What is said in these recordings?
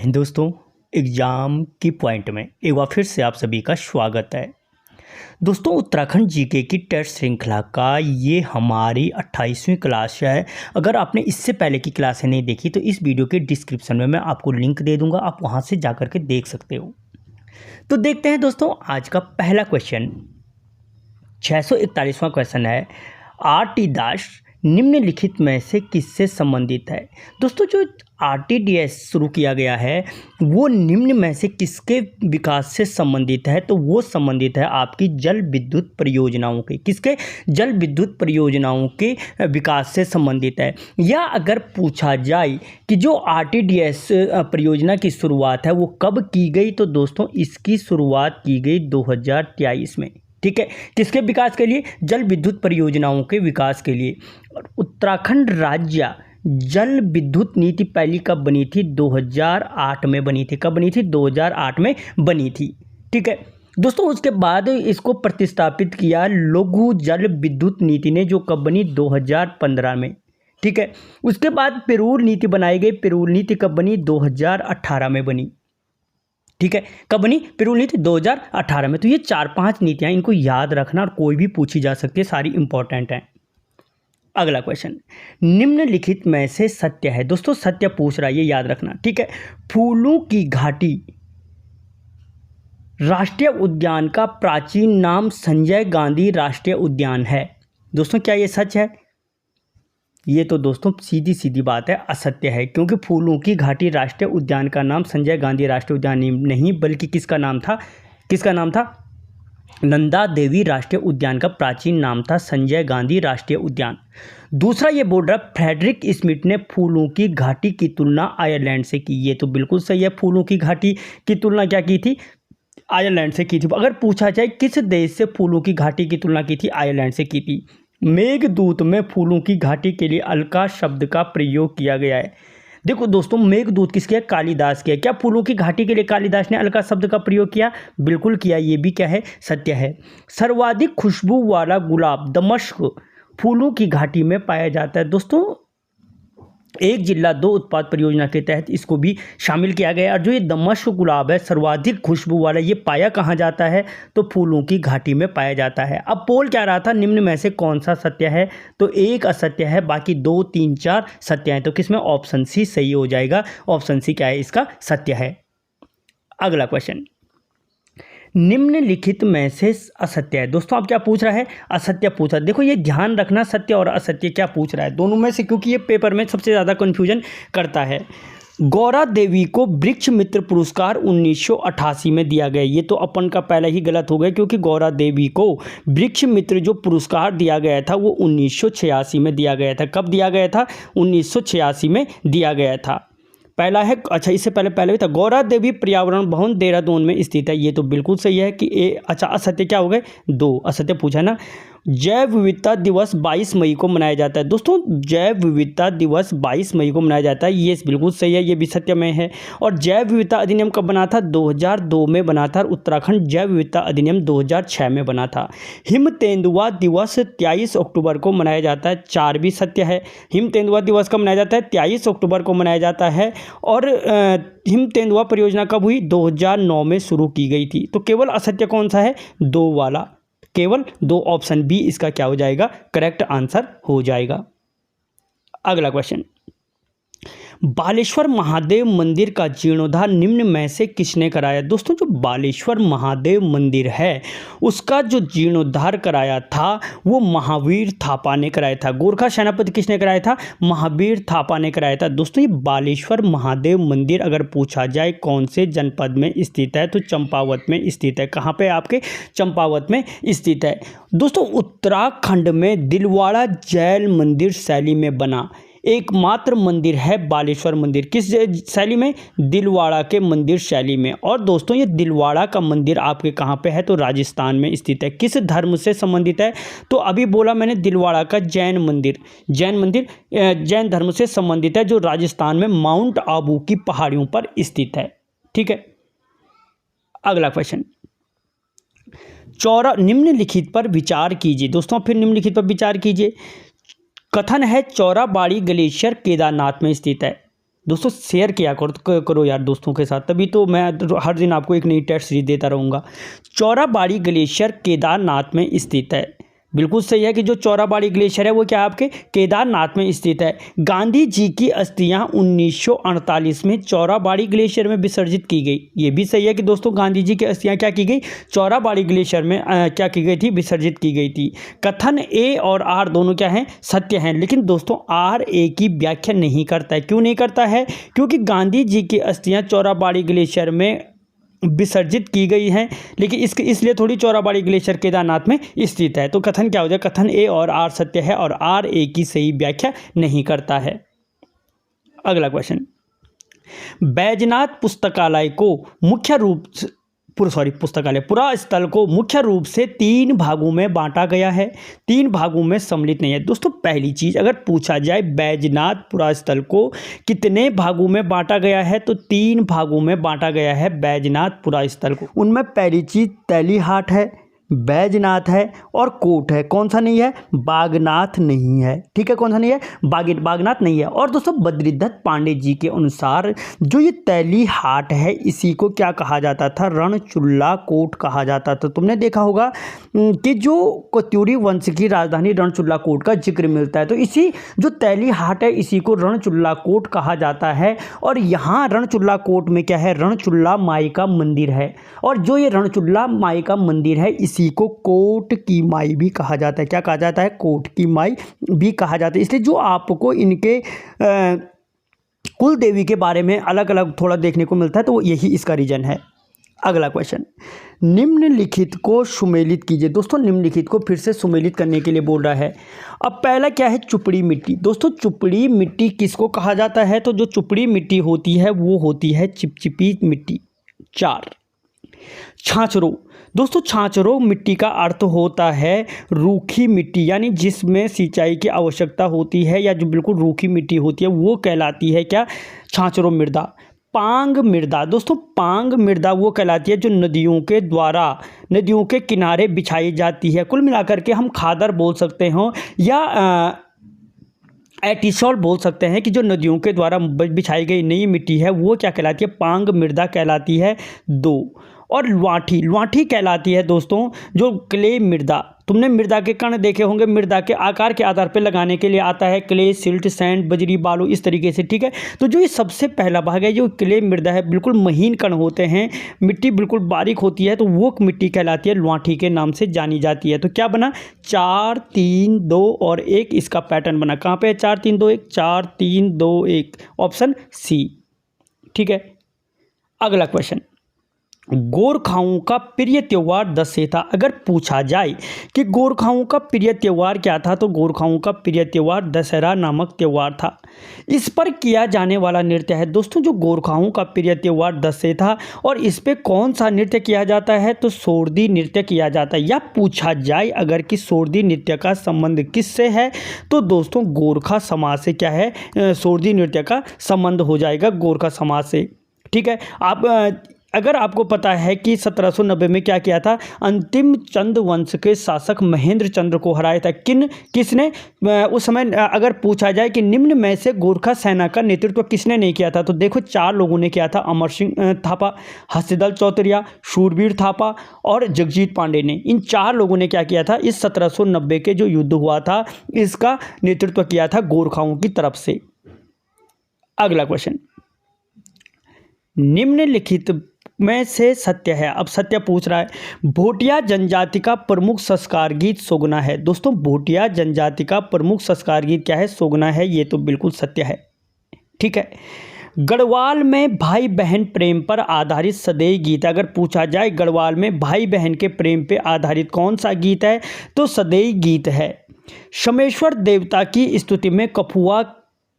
दोस्तों, एग्ज़ाम की पॉइंट में एक बार फिर से आप सभी का स्वागत है। दोस्तों, उत्तराखंड जीके की टेस्ट श्रृंखला का ये हमारी 28वीं क्लास है। अगर आपने इससे पहले की क्लासें नहीं देखी तो इस वीडियो के डिस्क्रिप्शन में मैं आपको लिंक दे दूंगा, आप वहां से जा कर के देख सकते हो। तो देखते हैं दोस्तों, आज का पहला क्वेश्चन 641वां क्वेश्चन है। आर.टी. दास निम्नलिखित में से किससे संबंधित है? दोस्तों, जो आर.टी.डी.एस शुरू किया गया है वो निम्न में से किसके विकास से संबंधित है? तो वो संबंधित है आपकी जल विद्युत परियोजनाओं के। किसके? जल विद्युत परियोजनाओं के विकास से संबंधित है। या अगर पूछा जाए कि जो आर.टी.डी.एस परियोजना की शुरुआत है वो कब की गई, तो दोस्तों इसकी शुरुआत की गई 2023 में। ठीक है, किसके विकास के लिए? जल विद्युत परियोजनाओं के विकास के लिए। और उत्तराखंड राज्य जल विद्युत नीति पहली कब बनी थी? 2008 में बनी थी। कब बनी थी? 2008 में बनी थी। ठीक है दोस्तों, उसके बाद इसको प्रतिस्थापित किया लघु जल विद्युत नीति ने, जो कब बनी? 2015 में। ठीक है, उसके बाद पिरूल नीति बनाई गई। पिरूल नीति कब बनी? 2018 में बनी। ठीक है, कब बनी पिरूल नीति? 2018 में। तो ये 4-5 नीतियां, इनको याद रखना और कोई भी पूछी जा सकती है, सारी इंपॉर्टेंट हैं। अगला क्वेश्चन, निम्नलिखित में से सत्य है। दोस्तों सत्य पूछ रहा है, ये याद रखना। ठीक है, फूलों की घाटी राष्ट्रीय उद्यान का प्राचीन नाम संजय गांधी राष्ट्रीय उद्यान है। दोस्तों क्या ये सच है? ये तो दोस्तों सीधी सीधी बात है, असत्य है। क्योंकि फूलों की घाटी राष्ट्रीय उद्यान का नाम संजय गांधी राष्ट्रीय उद्यान नहीं, बल्कि किसका नाम था? किसका नाम था? नंदा देवी राष्ट्रीय उद्यान का प्राचीन नाम था संजय गांधी राष्ट्रीय उद्यान। दूसरा ये बोल रहा, फ्रेडरिक स्मिथ ने फूलों की घाटी की तुलना आयरलैंड से की। ये तो बिल्कुल सही है, फूलों की घाटी की तुलना क्या की थी? आयरलैंड से की थी। अगर पूछा जाए किस देश से फूलों की घाटी की तुलना की थी? आयरलैंड से की थी। मेघदूत में फूलों की घाटी के लिए अलका शब्द का प्रयोग किया गया है। देखो दोस्तों, मेघदूत किसके है? कालिदास के है। क्या फूलों की घाटी के लिए कालिदास ने अलका शब्द का प्रयोग किया? बिल्कुल किया। ये भी क्या है? सत्य है। सर्वाधिक खुशबू वाला गुलाब दमश्क फूलों की घाटी में पाया जाता है। दोस्तों, एक जिला दो उत्पाद परियोजना के तहत इसको भी शामिल किया गया है। और जो ये दमश्क गुलाब है सर्वाधिक खुशबू वाला, ये पाया कहाँ जाता है? तो फूलों की घाटी में पाया जाता है। अब पोल क्या रहा था? निम्न में से कौन सा सत्य है? तो एक असत्य है, बाकी 2, 3, 4 सत्य हैं। तो किसमें? ऑप्शन सी सही हो जाएगा। ऑप्शन सी क्या है? इसका सत्य है। अगला क्वेश्चन, निम्नलिखित में से असत्य है। दोस्तों अब क्या पूछ रहा है? असत्य पूछ रहा है। देखो ये ध्यान रखना, सत्य और असत्य क्या पूछ रहा है दोनों में से, क्योंकि ये पेपर में सबसे ज़्यादा कन्फ्यूजन करता है। गौरा देवी को वृक्ष मित्र पुरस्कार 1988 में दिया गया। ये तो अपन का पहले ही गलत हो गया, क्योंकि गौरा देवी को वृक्ष मित्र जो पुरस्कार दिया गया था वो 1986 में दिया गया था। कब दिया गया था? 1986 में दिया गया था। पहला है, अच्छा इससे पहले भी था। गौरा देवी पर्यावरण भवन देहरादून में स्थित है। ये तो बिल्कुल सही है कि अच्छा असत्य क्या हो गए? 2 असत्य पूछा ना। जैव विविधता दिवस 22 मई को मनाया जाता है। दोस्तों जैव विविधता दिवस 22 मई को मनाया जाता है, ये बिल्कुल सही है, ये भी सत्य में है। और जैव विविधता अधिनियम कब बना था? 2002 में बना था। उत्तराखंड जैव विविधता अधिनियम 2006 में बना था। हिम तेंदुआ दिवस 23 अक्टूबर को मनाया जाता है। 4 भी सत्य है। हिम तेंदुआ दिवस कब मनाया जाता है? 23 अक्टूबर को मनाया जाता है। और हिम तेंदुआ परियोजना कब हुई? 2009 में शुरू की गई थी। तो केवल असत्य कौन सा है? 2 वाला, केवल 2। ऑप्शन बी इसका क्या हो जाएगा? करेक्ट आंसर हो जाएगा। अगला क्वेश्चन, बालेश्वर महादेव मंदिर का जीर्णोद्धार निम्न में से किसने कराया? दोस्तों जो बालेश्वर महादेव मंदिर है उसका जो जीर्णोद्धार कराया था वो महावीर थापा ने कराया था। गोरखा सेनापति किसने कराया था? महावीर थापा ने कराया था। दोस्तों ये बालेश्वर महादेव मंदिर अगर पूछा जाए कौन से जनपद में स्थित है, तो चंपावत में स्थित है। कहाँ पे? आपके चंपावत में स्थित है। दोस्तों उत्तराखंड में दिलवाड़ा जैन मंदिर शैली में बना एकमात्र मंदिर है बालेश्वर मंदिर। किस शैली में? दिलवाड़ा के मंदिर शैली में। और दोस्तों ये दिलवाड़ा का मंदिर आपके कहाँ पे है? तो राजस्थान में स्थित है। किस धर्म से संबंधित है? तो अभी बोला मैंने दिलवाड़ा का जैन मंदिर जैन धर्म से संबंधित है, जो राजस्थान में माउंट आबू की पहाड़ियों पर स्थित है। ठीक है, अगला क्वेश्चन, निम्नलिखित पर विचार कीजिए। दोस्तों फिर निम्नलिखित पर विचार कीजिए। कथन है चौराबाड़ी ग्लेशियर केदारनाथ में स्थित है। दोस्तों शेयर किया करो यार दोस्तों के साथ, तभी तो मैं हर दिन आपको एक नई टेस्ट सीरीज देता रहूँगा। चौराबाड़ी ग्लेशियर केदारनाथ में स्थित है। बिल्कुल सही है कि जो चौराबाड़ी ग्लेशियर है वो क्या है आपके केदारनाथ में स्थित है। गांधी जी की अस्थियां 1948 में चौराबाड़ी ग्लेशियर में विसर्जित की गई। ये भी सही है कि दोस्तों गांधी जी की अस्थियां क्या की गई, चौराबाड़ी ग्लेशियर में क्या की गई थी, विसर्जित की गई थी। कथन ए और आर दोनों क्या हैं, सत्य हैं, लेकिन दोस्तों आर ए की व्याख्या नहीं करता है। क्यों नहीं करता है, क्योंकि गांधी जी की अस्थियां चौराबाड़ी ग्लेशियर में विसर्जित की गई हैं, लेकिन इसलिए थोड़ी चौराबाड़ी ग्लेशियर केदारनाथ में स्थित है। तो कथन क्या हो जाए, कथन ए और आर सत्य है और आर ए की सही व्याख्या नहीं करता है। अगला क्वेश्चन, बैजनाथ पुस्तकालय को मुख्य रूप से पुरा स्थल को मुख्य रूप से 3 भागों में बांटा गया है, 3 भागों में सम्मिलित नहीं है। दोस्तों पहली चीज अगर पूछा जाए बैजनाथ पुरा स्थल को कितने भागों में बांटा गया है, तो 3 भागों में बांटा गया है बैजनाथ पुरा स्थल को। उनमें पहली चीज तैलीहाट है, बैजनाथ है और कोट है। कौन सा नहीं है, बागनाथ नहीं है। ठीक है, कौन सा नहीं है, बागनाथ नहीं है। और दोस्तों बद्रीदत्त पांडे जी के अनुसार जो ये तैलीहाट है इसी को क्या कहा जाता था, रणचुल्ला कोट कहा जाता था। तुमने देखा होगा कि जो कत्यूरी वंश की राजधानी रणचुल्ला कोट का जिक्र मिलता है, तो इसी जो तैलीहाट है इसी को रणचुल्ला कोट कहा जाता है। और यहाँ रणचुल्ला कोट में क्या है, रणचुल्ला माई का मंदिर है। और जो ये रणचुल्ला माई का मंदिर है इसी को कोट की माई भी कहा जाता है। क्या कहा जाता है, कोट की माई भी कहा जाता है। इसलिए जो आपको इनके कुल देवी के बारे में अलग अलग थोड़ा देखने को मिलता है, तो यही इसका रीजन है। अगला क्वेश्चन, निम्नलिखित को सुमेलित कीजिए। दोस्तों निम्नलिखित को फिर से सुमेलित करने के लिए बोल रहा है। अब पहला क्या है, चुपड़ी मिट्टी। दोस्तों चुपड़ी मिट्टी किसको कहा जाता है, तो जो चुपड़ी मिट्टी होती है वो होती है चिपचिपी मिट्टी। 4, छाछरो। दोस्तों छाछरो मिट्टी का अर्थ होता है रूखी मिट्टी, यानी जिसमें सिंचाई की आवश्यकता होती है या जो बिल्कुल रूखी मिट्टी होती है वो कहलाती है क्या, छाछरो मृदा। पांग मृदा, दोस्तों पांग मृदा वो कहलाती है जो नदियों के किनारे बिछाई जाती है। कुल मिलाकर के हम खादर बोल सकते हो या एटिसॉल बोल सकते हैं कि जो नदियों के द्वारा बिछाई गई नई मिट्टी है वो क्या कहलाती है, पांग मृदा कहलाती है। 2, और लुआठी कहलाती है दोस्तों जो क्ले मृदा। तुमने मृदा के कण देखे होंगे, मृदा के आकार के आधार पर लगाने के लिए आता है क्ले, सिल्ट, सैंड, बजरी, बालू, इस तरीके से। ठीक है, तो जो ये सबसे पहला भाग है जो क्ले मृदा है, बिल्कुल महीन कण होते हैं, मिट्टी बिल्कुल बारीक होती है, तो वो मिट्टी कहलाती है लुआठी के नाम से जानी जाती है। तो क्या बना, 4, 3, 2 और 1 इसका पैटर्न बना। कहाँ पे है 4, 3, 2, 1, 4, 3, 2, 1, ऑप्शन सी। ठीक है, अगला क्वेश्चन, गोरखाओं का प्रिय त्यौहार दशहरा। अगर पूछा जाए कि गोरखाओं का प्रिय त्यौहार क्या था, तो गोरखाओं का प्रिय त्यौहार दशहरा नामक त्यौहार था। इस पर किया जाने वाला नृत्य है। दोस्तों जो गोरखाओं का प्रिय त्यौहार दशहरा था और इस पे कौन सा नृत्य किया जाता है, तो सोरदी नृत्य किया जाता है। या पूछा जाए अगर कि सोरदी नृत्य का संबंध किससे है, तो दोस्तों गोरखा समाज से क्या है, सोरदी नृत्य का संबंध हो जाएगा गोरखा समाज से। ठीक है, अगर आपको पता है कि 1790 में क्या किया था, अंतिम चंद वंश के शासक महेंद्र चंद्र को हराया था। किसने उस समय अगर पूछा जाए कि निम्न में से गोरखा सेना का नेतृत्व किसने नहीं किया था, तो देखो 4 लोगों ने किया था, अमर सिंह थापा, हस्तिदल चौतरिया, शूरवीर थापा और जगजीत पांडे ने। इन 4 लोगों ने क्या किया था, इस 1790 के जो युद्ध हुआ था इसका नेतृत्व किया था गोरखाओं की तरफ से। अगला क्वेश्चन, निम्नलिखित में से सत्य है। अब सत्य पूछ रहा है, भोटिया जनजाति का प्रमुख संस्कार गीत सोगना है। दोस्तों भोटिया जनजाति का प्रमुख संस्कार गीत क्या है, सोगना है। ये तो बिल्कुल सत्य है। ठीक है, गढ़वाल में भाई बहन प्रेम पर आधारित सदैई गीत। अगर पूछा जाए गढ़वाल में भाई बहन के प्रेम पर आधारित कौन सा गीत है, तो सदैई गीत है। शमेश्वर देवता की स्तुति में कफुआ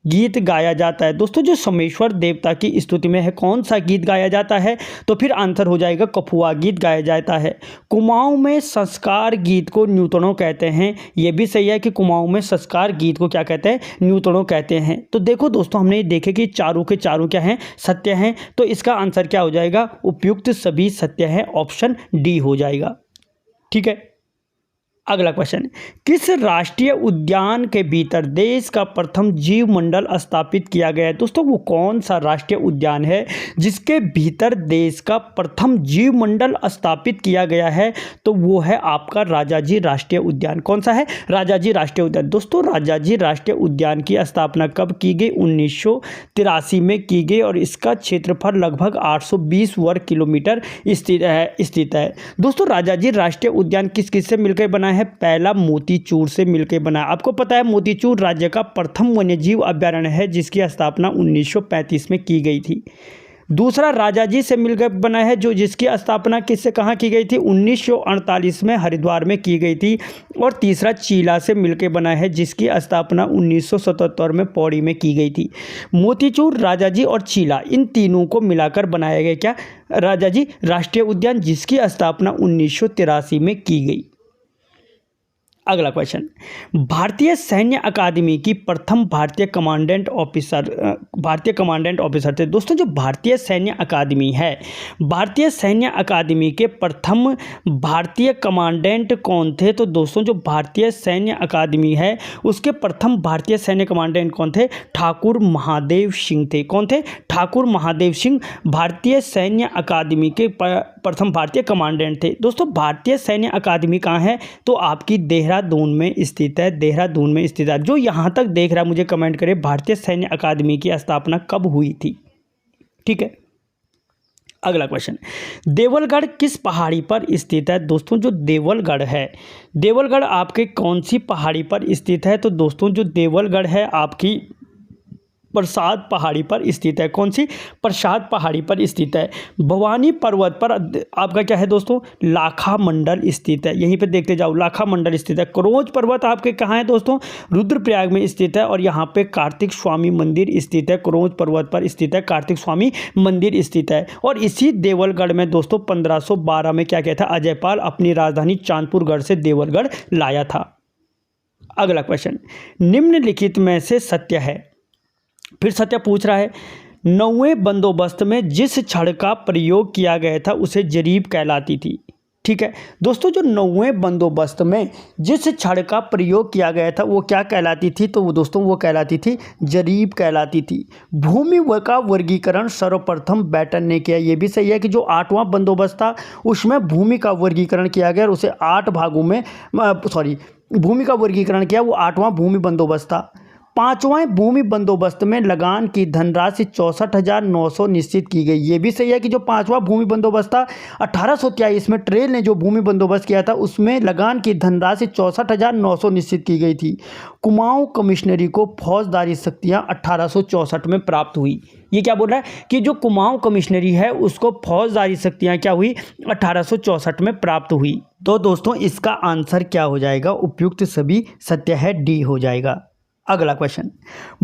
गीत गाया जाता है। दोस्तों जो सोमेश्वर देवता की स्तुति में है कौन सा गीत गाया जाता है, तो फिर आंसर हो जाएगा कफुआ गीत गाया जाता है। कुमाऊं में संस्कार गीत को न्यूतड़ों कहते हैं। यह भी सही है कि कुमाऊं में संस्कार गीत को क्या कहते हैं, न्यूतड़ों कहते हैं। तो देखो दोस्तों हमने देखे कि चारों के चारों क्या हैं, सत्य हैं। तो इसका आंसर क्या हो जाएगा, उपयुक्त सभी सत्य है, ऑप्शन डी हो जाएगा। ठीक है, अगला क्वेश्चन, किस राष्ट्रीय उद्यान के भीतर देश का प्रथम जीव मंडल स्थापित किया गया है? दोस्तों वो कौन सा राष्ट्रीय उद्यान है जिसके भीतर देश का प्रथम जीव मंडल स्थापित किया गया है? तो वो है आपका राजाजी राष्ट्रीय उद्यान। कौन सा है? राजाजी राष्ट्रीय उद्यान। दोस्तों राजाजी राष्ट्रीय उद्यान की स्थापना कब की गई? 1983 में की गई और इसका क्षेत्रफल लगभग 820 वर्ग किलोमीटर स्थित है। दोस्तों राजाजी राष्ट्रीय उद्यान किस किस से मिलकर बना है? पहला मोतीचूर से मिलकर बना है। आपको पता है मोतीचूर राज्य का प्रथम वन्यजीव अभयारण्य है जिसकी स्थापना 1935 में की गई थी। दूसरा राजाजी से मिलकर बना है जो जिसकी स्थापना किससे कहाँ की गई थी? 1948 में हरिद्वार में की गई थी। और तीसरा चीला से मिलकर बना है जिसकी स्थापना 1977 में पौड़ी में की गई थी। मोतीचूर, राजाजी और चीला इन तीनों को मिलाकर बनाया गया क्या? राजाजी राष्ट्रीय उद्यान, जिसकी स्थापना 1983 में की गई। अगला क्वेश्चन, भारतीय सैन्य अकादमी की प्रथम भारतीय कमांडेंट ऑफिसर थे। दोस्तों जो भारतीय सैन्य अकादमी है, भारतीय सैन्य अकादमी के प्रथम भारतीय कमांडेंट कौन थे? तो दोस्तों जो भारतीय सैन्य अकादमी है उसके प्रथम भारतीय सैन्य कमांडेंट कौन थे? ठाकुर महादेव सिंह थे। कौन थे? ठाकुर महादेव सिंह भारतीय सैन्य अकादमी के प्रथम भारतीय कमांडेंट थे। दोस्तों भारतीय सैन्य अकादमी कहाँ है? तो आपकी देहरादून में स्थित है। देहरादून में स्थित है। जो यहाँ तक देख रहा है मुझे कमेंट करे भारतीय सैन्य अकादमी की स्थापना कब हुई थी? ठीक है। अगला क्वेश्चन, देवलगढ़ किस पहाड़ी पर स्थित है? दोस्तों जो देवलगढ़ है, देवलगढ़ आपके कौन सी पहाड़ी पर स्थित है? तो दोस्तों जो देवलगढ़ है आपकी प्रसाद पहाड़ी पर स्थित है। कौन सी? प्रसाद पहाड़ी पर स्थित है। भवानी पर्वत पर आपका क्या है दोस्तों? लाखा मंडल स्थित है। यहीं पे देखते जाओ, लाखा मंडल स्थित है। क्रोज पर्वत आपके कहाँ है दोस्तों? रुद्रप्रयाग में स्थित है और यहाँ पे कार्तिक स्वामी मंदिर स्थित है। क्रोज पर्वत पर स्थित है, कार्तिक स्वामी मंदिर स्थित है। और इसी देवलगढ़ में दोस्तों 1512 में क्या किया था? अजयपाल अपनी राजधानी चांदपुरगढ़ से देवलगढ़ लाया था। अगला क्वेश्चन, निम्नलिखित में से सत्य है? फिर सत्य पूछ रहा है, 9वें बंदोबस्त में जिस छड़ का प्रयोग किया गया था उसे जरीब कहलाती थी। ठीक है दोस्तों, जो 9वें बंदोबस्त में जिस छड़ का प्रयोग किया गया था वो क्या कहलाती थी? तो वो दोस्तों वो कहलाती थी जरीब कहलाती थी। भूमि का वर्गीकरण सर्वप्रथम बैटन ने किया। ये भी सही है कि जो 8वां बंदोबस्त था उसमें भूमि का वर्गीकरण किया गया और उसे 8 भागों में भूमि का वर्गीकरण किया, वो 8वां भूमि बंदोबस्त था। 5वां भूमि बंदोबस्त में लगान की धनराशि 64,900 निश्चित की गई। ये भी सही है कि जो 5वां भूमि बंदोबस्त था 1823 में ट्रेल ने जो भूमि बंदोबस्त किया था उसमें लगान की धनराशि 64,900 निश्चित की गई थी। कुमाऊं कमिश्नरी को फौजदारी शक्तियां 1864 में प्राप्त हुई। ये क्या बोल रहा है कि जो कुमाऊं कमिश्नरी है उसको फौजदारी शक्तियां क्या हुई? 1864 में प्राप्त हुई। तो दोस्तों इसका आंसर क्या हो जाएगा? उपयुक्त सभी सत्य है, डी हो जाएगा। अगला क्वेश्चन,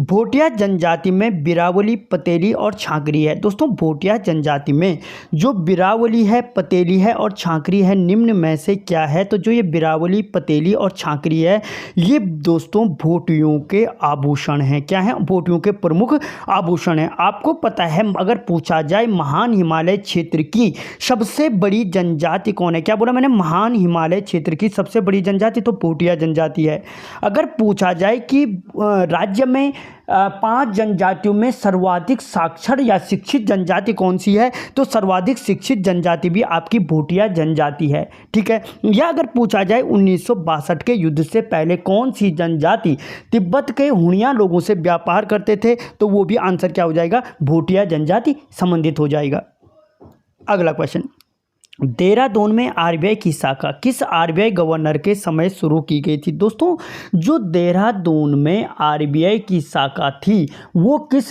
भोटिया जनजाति में बिरावली, पतेली और छांकरी है। दोस्तों भोटिया जनजाति में जो बिरावली है, पतेली है और छांकरी है, निम्न में से क्या है? तो जो ये बिरावली, पतेली और छांकरी है ये दोस्तों भोटियों के आभूषण हैं। क्या है? भोटियों के प्रमुख आभूषण हैं। आपको पता है अगर पूछा जाए महान हिमालय क्षेत्र की सबसे बड़ी जनजाति कौन है? क्या बोला मैंने? महान हिमालय क्षेत्र की सबसे बड़ी जनजाति तो भोटिया जनजाति है। अगर पूछा जाए कि राज्य में 5 जनजातियों में सर्वाधिक साक्षर या शिक्षित जनजाति कौन सी है? तो सर्वाधिक शिक्षित जनजाति भी आपकी भोटिया जनजाति है। ठीक है। या अगर पूछा जाए 1962 के युद्ध से पहले कौन सी जनजाति तिब्बत के हुणिया लोगों से व्यापार करते थे? तो वो भी आंसर क्या हो जाएगा? भोटिया जनजाति संबंधित हो जाएगा। अगला क्वेश्चन, देहरादून में आरबीआई की शाखा किस आरबीआई गवर्नर के समय शुरू की गई थी? दोस्तों जो देहरादून में आरबीआई की शाखा थी वो किस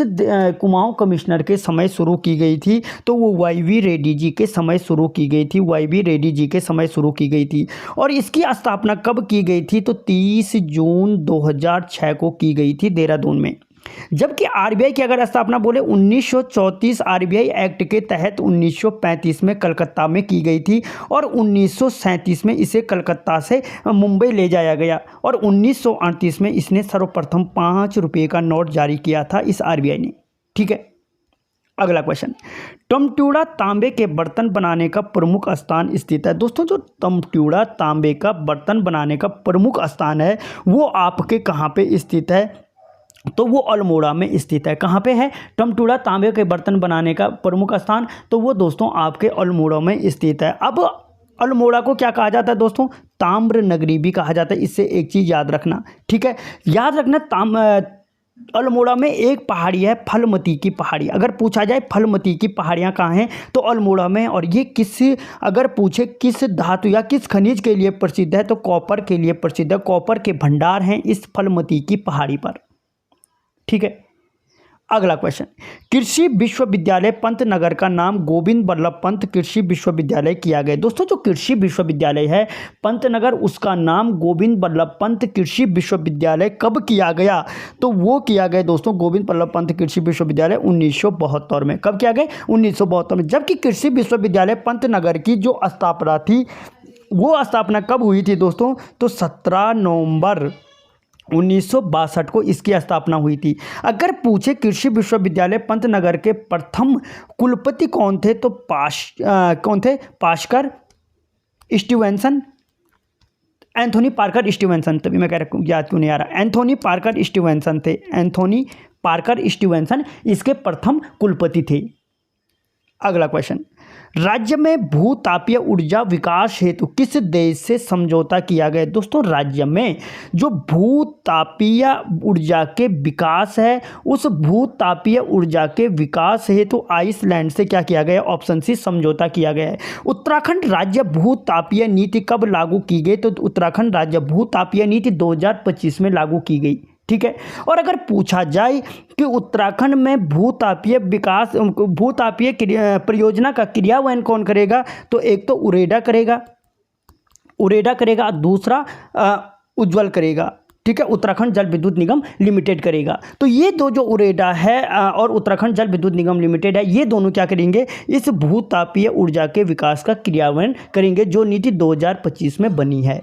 कुमाऊं कमिश्नर के समय शुरू की गई थी? तो वो वाई.वी. रेड्डी जी के समय शुरू की गई थी। वाई.वी. रेड्डी जी के समय शुरू की गई थी। और इसकी स्थापना कब की गई थी? तो 30 जून 2006 को की गई थी देहरादून में। जबकि आरबीआई की अगर स्थापना बोले 1934 आरबीआई एक्ट के तहत 1935 में कलकत्ता में की गई थी और 1937 में इसे कलकत्ता से मुंबई ले जाया गया और 1938 में इसने सर्वप्रथम 5 रुपये का नोट जारी किया था इस आरबीआई ने। ठीक है। अगला क्वेश्चन, तमट्यूड़ा तांबे के बर्तन बनाने का प्रमुख स्थान स्थित है। दोस्तों जो तमट्यूड़ा तांबे का बर्तन बनाने का प्रमुख स्थान है वो आपके कहाँ पे स्थित है, तो वो अल्मोड़ा में स्थित है। कहाँ पे है तमट्यूड़ा तांबे के बर्तन बनाने का प्रमुख स्थान, तो वो दोस्तों आपके अल्मोड़ा में स्थित है। अब अल्मोड़ा को क्या कहा जाता है दोस्तों, ताम्र नगरी भी कहा जाता है। इससे एक चीज़ याद रखना, ठीक है, याद रखना अल्मोड़ा में एक पहाड़ी है फलमती की पहाड़ी। अगर पूछा जाए फलमती की पहाड़ियाँ कहाँ हैं तो अल्मोड़ा में, और ये किस, अगर पूछे किस धातु या किस खनिज के लिए प्रसिद्ध है तो कॉपर के लिए प्रसिद्ध है। कॉपर के भंडार हैं इस फलमती की पहाड़ी पर, ठीक है। अगला क्वेश्चन, कृषि विश्वविद्यालय पंतनगर का नाम गोविंद बल्लभ पंत कृषि विश्वविद्यालय किया गया। दोस्तों जो कृषि विश्वविद्यालय है पंतनगर, उसका नाम गोविंद बल्लभ पंत कृषि विश्वविद्यालय कब किया गया, तो वो किया गया दोस्तों गोविंद बल्लभ पंत कृषि विश्वविद्यालय 1972 में। कब किया गया, 1972 में। जबकि कृषि विश्वविद्यालय पंतनगर की जो स्थापना थी वो स्थापना कब हुई थी दोस्तों, तो 17 नवंबर 1962 को इसकी स्थापना हुई थी। अगर पूछे कृषि विश्वविद्यालय पंतनगर के प्रथम कुलपति कौन थे तो कौन थे, Parker Stevenson, Anthony Parker Stevenson, तभी मैं कह रहा हूँ याद क्यों नहीं आ रहा, एंथोनी पार्कर स्टीवेंसन थे, एंथोनी पार्कर स्टीवेंसन इसके प्रथम कुलपति थे। अगला क्वेश्चन, राज्य में भूतापीय ऊर्जा विकास हेतु किस देश से समझौता किया गया। दोस्तों राज्य में जो भूतापीय ऊर्जा के विकास है उस भूतापीय ऊर्जा के विकास हेतु आइसलैंड से क्या किया गया, ऑप्शन सी समझौता किया गया है। उत्तराखंड राज्य भूतापीय नीति कब लागू की गई, तो उत्तराखंड राज्य भूतापीय नीति 2025 में लागू की गई, ठीक है। और अगर पूछा जाए कि उत्तराखंड में भूतापीय विकास भूतापीय परियोजना का क्रियान्वयन कौन करेगा, तो एक तो उरेडा करेगा, दूसरा उज्ज्वल करेगा, ठीक है, उत्तराखंड जल विद्युत निगम लिमिटेड करेगा। तो ये दो जो उरेडा है और उत्तराखंड जल विद्युत निगम लिमिटेड है, ये दोनों क्या करेंगे, इस भूतापीय ऊर्जा के विकास का क्रियान्वयन करेंगे जो नीति 2025 में बनी है।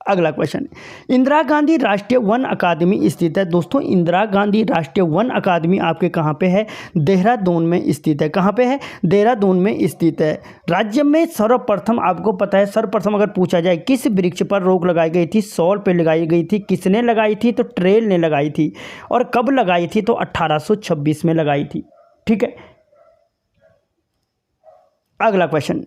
अगला क्वेश्चन, इंदिरा गांधी राष्ट्रीय वन अकादमी स्थित है। दोस्तों इंदिरा गांधी राष्ट्रीय वन अकादमी आपके कहाँ पे है, देहरादून में स्थित है। कहाँ पे है, देहरादून में स्थित है। राज्य में सर्वप्रथम आपको पता है, सर्वप्रथम अगर पूछा जाए किस वृक्ष पर रोक लगाई गई थी, सौर पे लगाई गई थी। किसने लगाई थी, तो ट्रेल ने लगाई थी। और कब लगाई थी, तो 1826 में लगाई थी, ठीक है। अगला क्वेश्चन,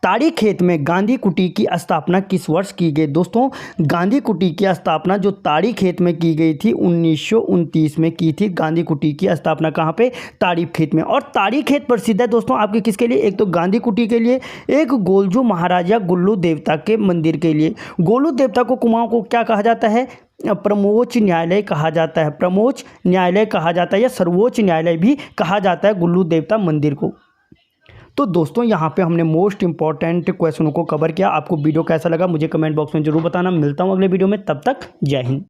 ताड़ी खेत में गांधी कुटी की स्थापना किस वर्ष की गई। दोस्तों गांधी कुटी की स्थापना जो ताड़ी खेत में की गई थी 1929 में की थी। गांधी कुटी की स्थापना कहाँ पे, ताड़ी खेत में। और ताड़ी खेत प्रसिद्ध है दोस्तों आपके किसके लिए, एक तो गांधी कुटी के लिए, एक गोलजू महाराजा गुल्लू देवता के मंदिर के लिए। गोलू देवता को कुमाऊं को क्या कहा जाता है, प्रमोच्च न्यायालय कहा जाता है, प्रमोच्च न्यायालय कहा जाता है या सर्वोच्च न्यायालय भी कहा जाता है गुल्लू देवता मंदिर को। तो दोस्तों यहाँ पे हमने मोस्ट इंपॉर्टेंट क्वेश्चनों को कवर किया। आपको वीडियो कैसा लगा मुझे कमेंट बॉक्स में जरूर बताना। मिलता हूँ अगले वीडियो में, तब तक जय हिंद।